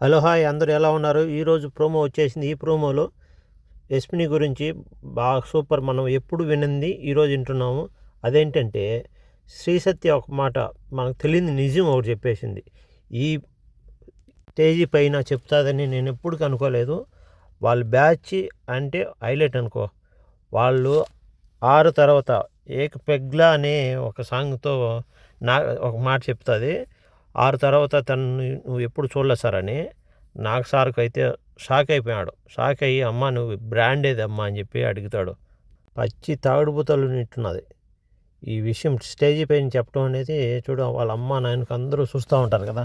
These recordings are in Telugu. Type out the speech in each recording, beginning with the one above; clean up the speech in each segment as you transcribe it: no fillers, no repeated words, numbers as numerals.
హలో హాయ్ అందరూ ఎలా ఉన్నారు? ఈరోజు ప్రోమో వచ్చేసింది. ఈ ప్రోమోలో యష్మిని గురించి బాగా సూపర్, మనం ఎప్పుడు వినంది ఈరోజు వింటున్నాము. అదేంటంటే శ్రీ సత్య ఒక మాట మనకు తెలియని నిజం ఒకటి చెప్పేసింది. ఈ స్టేజీ పైన చెప్తాదని నేను ఎప్పుడు అనుకోలేదు. వాళ్ళ బ్యాచ్ అంటే హైలైట్ అనుకో. వాళ్ళు 6 తర్వాత ఏక పెగ్లా అనే ఒక సాంగ్తో ఒక మాట చెప్తుంది. 6 తర్వాత తను నువ్వు ఎప్పుడు చూడలేదు సార్ అని. నాకు సార్కి అయితే షాక్ అయిపోయాడు. షాక్ అయ్యి అమ్మ నువ్వు బ్రాండ్ ఏదమ్మా అని చెప్పి అడుగుతాడు. పచ్చి తాగుడుబోతలు నిట్టున్నది ఈ విషయం స్టేజీ పైన చెప్పడం అనేది. చూడ వాళ్ళ అమ్మ నాయనకు అందరూ చూస్తూ ఉంటారు కదా,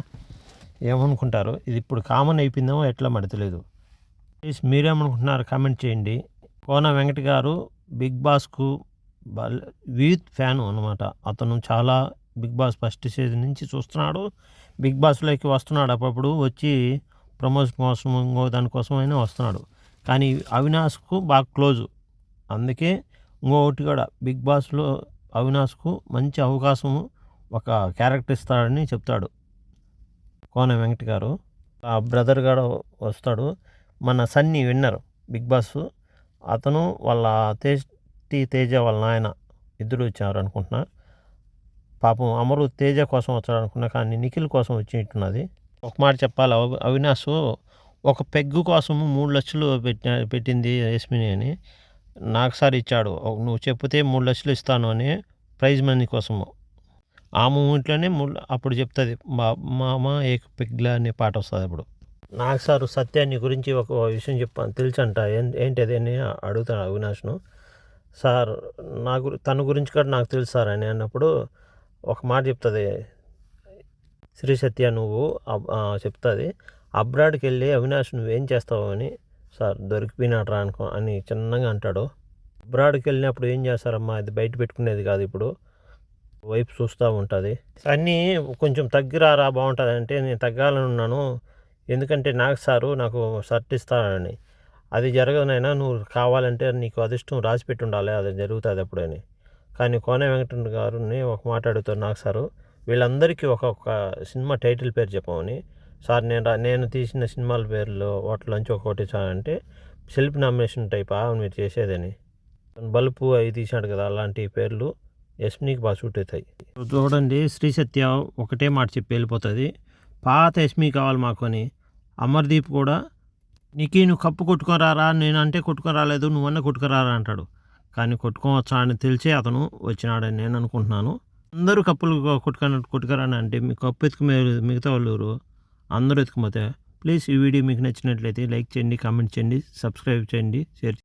ఏమనుకుంటారు. ఇది ఇప్పుడు కామన్ అయిపోయిందేమో ఎట్లా మరి తెలియదు. ప్లీజ్ మీరేమనుకుంటున్నారు కామెంట్ చేయండి. కోన వెంకట గారు బిగ్ బాస్కు వీత్ ఫ్యాను అనమాట. అతను చాలా బిగ్ బాస్ ఫస్ట్ సీజన్ నుంచి చూస్తున్నాడు. బిగ్ బాస్లోకి వస్తున్నాడు, అప్పుడప్పుడు వచ్చి ప్రమోషన్ కోసం ఇంకో దానికోసమైనా వస్తున్నాడు. కానీ అవినాష్కు బాగా క్లోజు. అందుకే ఇంకొకటి కూడా బిగ్ బాస్లో అవినాష్కు మంచి అవకాశము, ఒక క్యారెక్టర్ ఇస్తాడని చెప్తాడు కోన వెంకట గారు. ఆ బ్రదర్ కూడా వస్తాడు, మన సన్నీ విన్నర్ బిగ్ బాస్. అతను వాళ్ళ తేజ వాళ్ళ నాయన ఇద్దరు వచ్చారు అనుకుంటున్నా. పాపం అమరు తేజ కోసం వచ్చాడు అనుకున్నా, కానీ నిఖిల్ కోసం వచ్చినట్టున్నది. ఒక మాట చెప్పాలి, అవినాష్ ఒక పెగ్గు కోసము 3 లక్షలు పెట్టింది యష్మిని అని. నాకు సార్ ఇచ్చాడు, నువ్వు చెప్తే 3 లక్షలు ఇస్తాను అని ప్రైజ్ మనీ కోసము. ఆ మూమెంట్లోనే అప్పుడు చెప్తుంది మామ ఏక పెగ్లా అనే పాట వస్తుంది. అప్పుడు నాకు సార్ సత్యాన్ని గురించి ఒక విషయం చెప్పాను తెలుసంట. ఏంటిది అని అడుగుతాను అవినాష్ను. సార్ తన గురించి కూడా నాకు తెలుసు సార్ అని అన్నప్పుడు ఒక మాట చెప్తుంది శ్రీ సత్య. నువ్వు చెప్తుంది అబ్రాడ్కి వెళ్ళి అవినాష్ నువ్వేం చేస్తావు అని. సార్ దొరికిపోయినాడు రా అని చిన్నగా అంటాడు. అబ్రాడ్కి వెళ్ళినప్పుడు ఏం చేస్తారమ్మా, అది బయట పెట్టుకునేది కాదు, ఇప్పుడు వైపు చూస్తూ ఉంటుంది. అన్నీ కొంచెం తగ్గిరారా బాగుంటుంది అంటే నేను తగ్గాలని ఉన్నాను, ఎందుకంటే నాకు షర్ట్ ఇస్తానని. అది జరగదనైనా, నువ్వు కావాలంటే నీకు అదృష్టం రాసిపెట్టి ఉండాలి, అది జరుగుతుంది అప్పుడని. కానీ కోన వెంకట గారిని ఒక మాట అడుగుతారు నాకు సారు, వీళ్ళందరికీ ఒక్కొక్క సినిమా టైటిల్ పేరు చెప్పమని. సార్ నేను తీసిన సినిమాల పేర్లు వాటిలోంచి ఒక్కొక్కటి సార్ అంటే సెల్ఫ్ నామినేషన్ టైపా మీరు చేసేదని. బల్బు అవి తీసాడు కదా, అలాంటి పేర్లు యష్మినికి బాగా సూట్ అవుతాయి. చూడండి శ్రీ సత్య ఒకటే మాట చెప్పి వెళ్ళిపోతుంది, పాత యష్మి కావాలి మాకు అని. అమర్దీప్ కూడా నువ్వు కప్పు కొట్టుకొని రారా, నేనంటే కొట్టుకొని రాలేదు, నువ్వన్నా కొట్టుకొని రారా అంటాడు. కానీ కొట్టుకోవచ్చా అని తెలిసే అతను వచ్చినాడని నేను అనుకుంటున్నాను. అందరూ కప్పులు కొట్టుకురాని అంటే మీ కప్పు ఎత్తుకు మిగతా వాళ్ళు అందరూ ఎత్తుకుపోతే. ప్లీజ్ ఈ వీడియో మీకు నచ్చినట్లయితే లైక్ చేయండి, కామెంట్ చేయండి, సబ్స్క్రైబ్ చేయండి, షేర్ చేయండి.